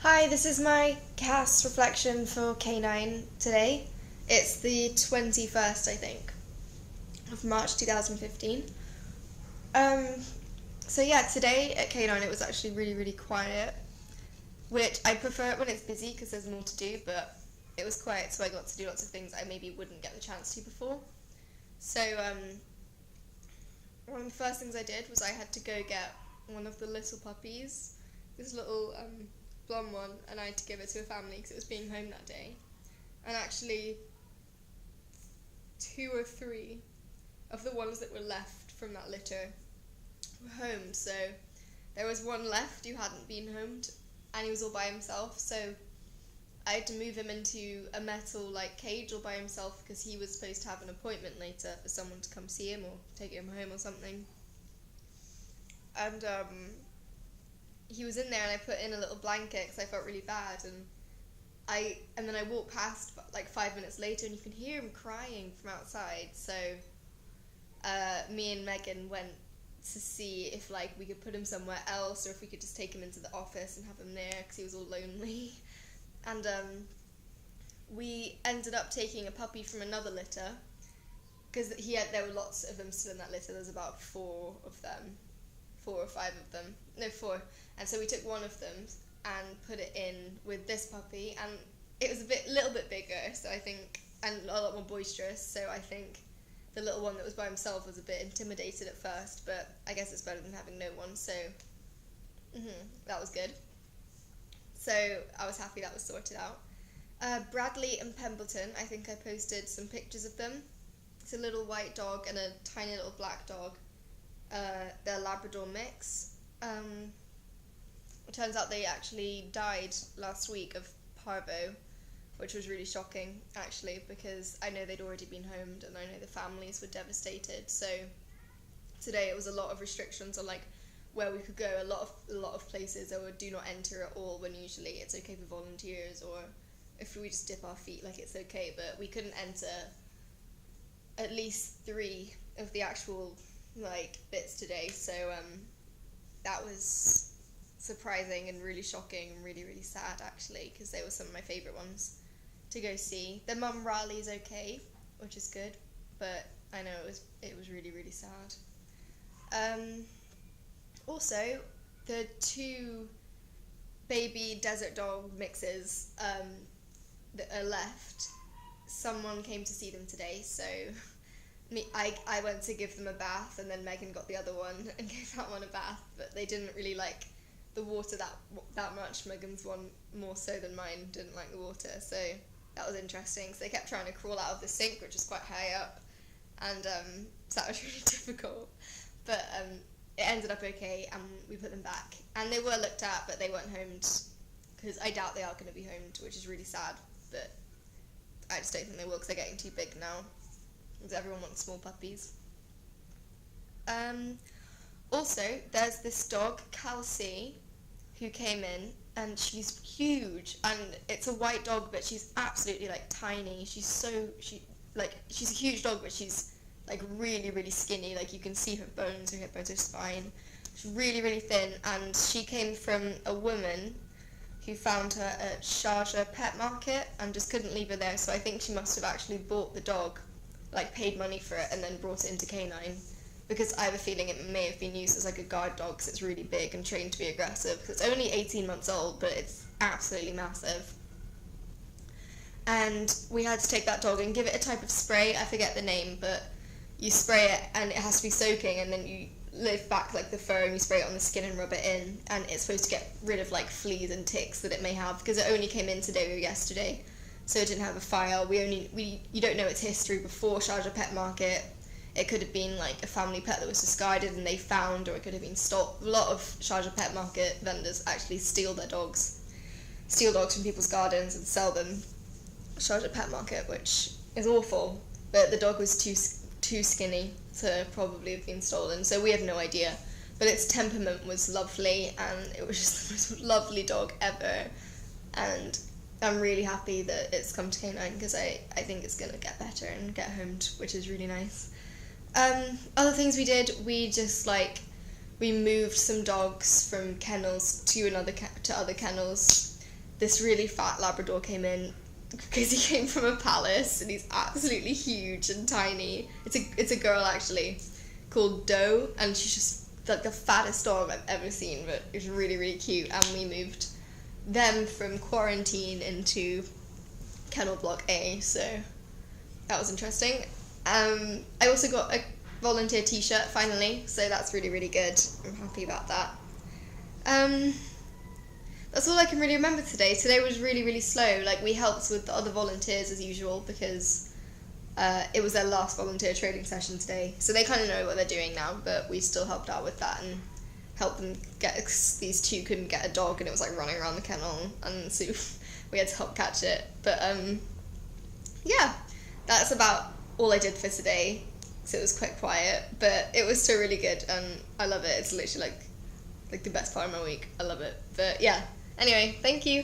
Hi, this is my CAS reflection for K9 today. It's the 21st, I think, of March 2015. Um, today at K9 it was actually really quiet, which I prefer it when it's busy because there's more to do, but it was quiet so I got to do lots of things I maybe wouldn't get the chance to before. So, one of the first things I did was I had to go get one of the little puppies, this little blonde one, and I had to give it to a family because it was being home that day. And actually, 2 or 3 of the ones that were left from that litter were home. So there was one left who hadn't been homed, and he was all by himself. So I had to move him into a metal cage all by himself because he was supposed to have an appointment later for someone to come see him or take him home or something. And he was in there, and I put in a little blanket because I felt really bad, and then I walked past 5 minutes later, and you can hear him crying from outside. So me and Megan went to see if we could put him somewhere else, or if we could just take him into the office and have him there because he was all lonely. And we ended up taking a puppy from another litter because there were lots of them still in that litter. There's about 4 of them. 4 or 5 of them. No, 4. And so we took one of them and put it in with this puppy, and it was a little bit bigger, so I think, and a lot more boisterous, so I think the little one that was by himself was a bit intimidated at first, but I guess it's better than having no one, so that was good. So I was happy that was sorted out. Bradley and Pemberton, I think I posted some pictures of them. It's a little white dog and a tiny little black dog. They're Labrador mix. It turns out they actually died last week of parvo, which was really shocking, actually, because I know they'd already been homed and I know the families were devastated. So today it was a lot of restrictions on where we could go. A lot of places there were do not enter at all, when usually it's okay for volunteers, or if we just dip our feet it's okay, but we couldn't enter at least 3 of the actual bits today, so that was surprising and really shocking and really sad, actually, because they were some of my favourite ones to go see. The mum Riley's okay, which is good, but I know it was really sad. Also, the 2 baby desert dog mixes that are left, someone came to see them today, so I went to give them a bath, and then Megan got the other one and gave that one a bath, but they didn't really like the water that much. Megan's one more so than mine didn't like the water, so that was interesting. So they kept trying to crawl out of the sink, which is quite high up, and so that was really difficult, but it ended up okay, and we put them back, and they were looked at, but they weren't homed, because I doubt they are going to be homed, which is really sad, but I just don't think they will, because they're getting too big now, because everyone wants small puppies. Also, there's this dog, Kelsey, who came in, and she's huge, and it's a white dog, but she's absolutely tiny. She's a huge dog, but she's really skinny. You can see her bones, her hip bones, her spine. She's really thin, and she came from a woman who found her at Sharjah Pet Market and just couldn't leave her there, so I think she must have actually bought the dog, paid money for it, and then brought it into K9, because I have a feeling it may have been used as a guard dog, because it's really big and trained to be aggressive, because it's only 18 months old, but it's absolutely massive. And we had to take that dog and give it a type of spray, I forget the name, but you spray it and it has to be soaking, and then you lift back the fur and you spray it on the skin and rub it in, and it's supposed to get rid of fleas and ticks that it may have, because it only came in today or yesterday, so it didn't have a file. You don't know its history before Sharjah Pet Market. It could have been a family pet that was discarded and they found, or it could have been stopped. A lot of Sharjah Pet Market vendors actually steal dogs from people's gardens and sell them at Sharjah Pet Market, which is awful, but the dog was too skinny to probably have been stolen, so we have no idea. But its temperament was lovely, and it was just the most lovely dog ever, and I'm really happy that it's come to K9, because I think it's going to get better and get homed, which is really nice. Other things we did, we just we moved some dogs from kennels to other kennels, this really fat Labrador came in because he came from a palace and he's absolutely huge and tiny. It's a girl actually called Doe, and she's just like the fattest dog I've ever seen, but it's really, really cute. And we moved them from quarantine into kennel block A, so that was interesting. I also got a volunteer t-shirt finally, so that's really, really good. I'm happy about that. That's all I can really remember today. Today was really, really slow. Like, we helped with the other volunteers as usual because it was their last volunteer training session today. So they kind of know what they're doing now, but we still helped out with that and helped them get, these two couldn't get a dog and it was like running around the kennel, and so we had to help catch it. But yeah, that's about all I did for today. So it was quite quiet, but it was still really good and I love it. It's literally like the best part of my week. I love it. But yeah, anyway, thank you.